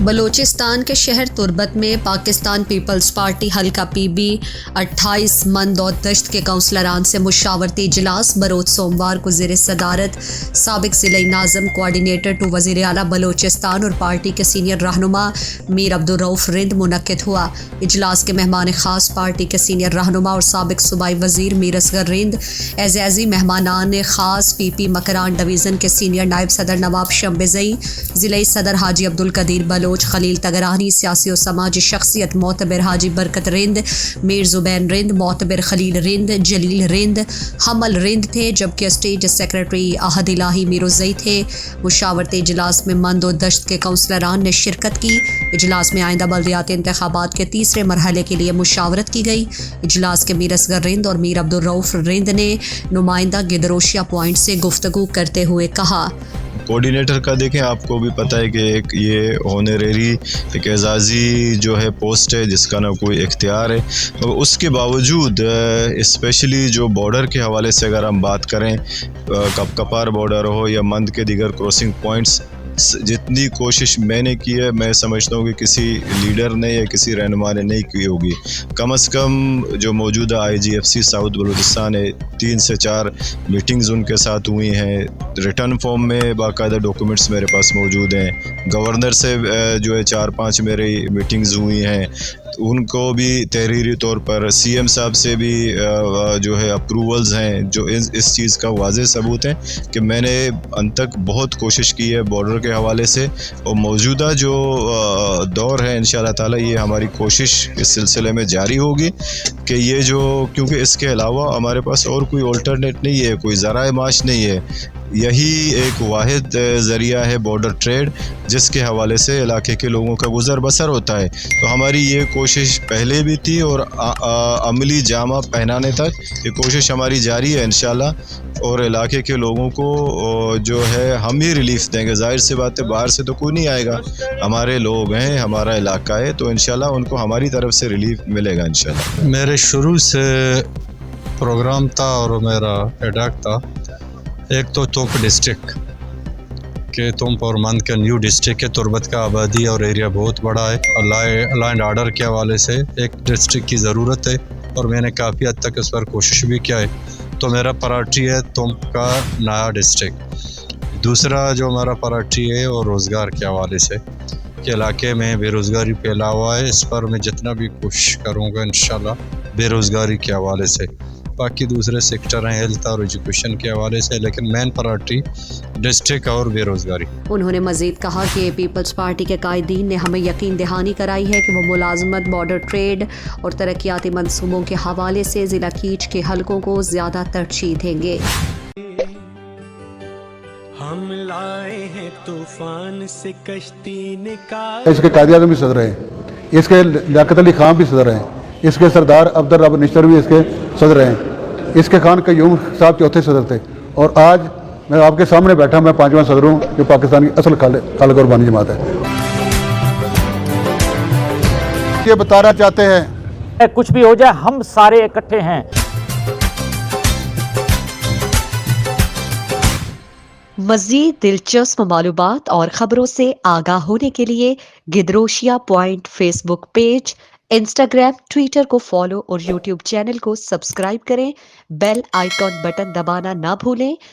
بلوچستان کے شہر تربت میں پاکستان پیپلز پارٹی حلقہ پی بی 28 مند اور دشت کے کونسلران سے مشاورتی اجلاس بروز سوموار کو زیر صدارت سابق ضلعی ناظم کوآرڈینیٹر ٹو وزیر اعلیٰ بلوچستان اور پارٹی کے سینئر رہنما میر عبدالرؤف رند منعقد ہوا۔ اجلاس کے مہمان خاص پارٹی کے سینئر رہنما اور سابق صوبائی وزیر میر اصغر رند، اعزازی مہمانان خاص پی پی مکران ڈویژن کے سینئر نائب صدر نواب شمبزئی، ضلعی صدر حاجی عبدالقدیر بلوچ، خلیل تگرانی، سیاسی و سماجی شخصیت معتبر حاجی برکت رند، میر زبین رند، معتبر خلیل رند، جلیل رند، حمل رند تھے، جبکہ اسٹیٹ سیکرٹری احد الہی میرزئی تھے۔ مشاورتی اجلاس میں مند و دشت کے کونسلران نے شرکت کی۔ اجلاس میں آئندہ بلدیاتی انتخابات کے تیسرے مرحلے کے لیے مشاورت کی گئی۔ اجلاس کے میر اصغر رند اور میر عبدالرؤف رند نے نمائندہ گدروشیا پوائنٹ سے گفتگو کرتے ہوئے کہا، کوآرڈینیٹر کا دیکھیں، آپ کو بھی پتہ ہے کہ ایک یہ ہونریری ایک اعزازی جو ہے پوسٹ ہے جس کا نہ کوئی اختیار ہے، اس کے باوجود اسپیشلی جو بارڈر کے حوالے سے اگر ہم بات کریں، کپکپار بارڈر ہو یا مند کے دیگر کروسنگ پوائنٹس، جتنی کوشش میں نے کی ہے میں سمجھتا ہوں کہ کسی لیڈر نے یا کسی رہنما نے نہیں کی ہوگی۔ کم از کم جو موجودہ IGFC ساؤتھ بلوچستان ہے، 3 سے 4 میٹنگز ان کے ساتھ ہوئی ہیں، ریٹرن فارم میں باقاعدہ ڈاکومنٹس میرے پاس موجود ہیں، گورنر سے جو ہے 4-5 میری میٹنگز ہوئی ہیں، ان کو بھی تحریری طور پر CM صاحب سے بھی جو ہے اپروولز ہیں، جو اس چیز کا واضح ثبوت ہے کہ میں نے انت تک بہت کوشش کی ہے بارڈر کے حوالے سے، اور موجودہ جو دور ہے انشاءاللہ تعالی یہ ہماری کوشش اس سلسلے میں جاری ہوگی کہ یہ جو، کیونکہ اس کے علاوہ ہمارے پاس اور کوئی آلٹرنیٹ نہیں ہے، کوئی ذرائع معاش نہیں ہے، یہی ایک واحد ذریعہ ہے بارڈر ٹریڈ جس کے حوالے سے علاقے کے لوگوں کا گزر بسر ہوتا ہے۔ تو ہماری یہ کوشش پہلے بھی تھی اور عملی جامہ پہنانے تک یہ کوشش ہماری جاری ہے انشاءاللہ، اور علاقے کے لوگوں کو جو ہے ہم ہی ریلیف دیں گے۔ ظاہر سی بات ہے باہر سے تو کوئی نہیں آئے گا، ہمارے لوگ ہیں، ہمارا علاقہ ہے، تو انشاءاللہ ان کو ہماری طرف سے ریلیف ملے گا انشاءاللہ۔ میرے شروع سے پروگرام تھا اور میرا ایڈاک تھا، ایک تو توپ ڈسٹرکٹ کہ توپ اور مند کا نیو ڈسٹرکٹ ہے، تربت کا آبادی اور ایریا بہت بڑا ہے، لا اینڈ آرڈر کے حوالے سے ایک ڈسٹرکٹ کی ضرورت ہے، اور میں نے کافی حد تک اس پر کوشش بھی کیا ہے۔ تو میرا پراٹھی ہے توپ کا نیا ڈسٹرکٹ۔ دوسرا جو ہمارا پراٹھی ہے وہ روزگار کے حوالے سے کہ علاقے میں بے روزگاری پھیلا ہوا ہے، اس پر میں جتنا بھی کوشش کروں گا انشاءاللہ بے روزگاری کے حوالے سے۔ باقی دوسرے سیکٹر ہیں ہیلتھ اور ایجوکیشن کے حوالے سے، لیکن مین پراٹھی ڈسٹرکٹ اور بے روزگاری۔ انہوں نے مزید کہا کہ پیپلز پارٹی کے قائدین نے ہمیں یقین دہانی کرائی ہے کہ وہ ملازمت، بارڈر ٹریڈ اور ترقیاتی منصوبوں کے حوالے سے ضلع کیچ کے حلقوں کو زیادہ ترجیح دیں گے۔ ہم لائے ہیں طوفان سے کشتی نکال، اس کے قائد اعظم بھی صدر ہیں، اس کے لیاقت علی خان بھی صدر ہیں، اس کے سردار عبدالرب نشتر بھی اس کے صدر ہیں، اس کے خان قیوم صاحب چوتھے صدر تھے، اور آج میں آپ کے سامنے بیٹھا، میں 5واں صدر ہوں جو پاکستان کی اصل خالق اور بانی جماعت ہے۔ یہ بتانا چاہتے ہیں کچھ بھی ہو جائے ہم سارے اکٹھے ہیں۔ مزید دلچسپ معلومات اور خبروں سے آگاہ ہونے کے لیے Gedrosia point Facebook page, Instagram, Twitter کو فالو اور یوٹیوب چینل کو سبسکرائب کریں۔ بیل آئیکن بٹن دبانا نہ بھولیں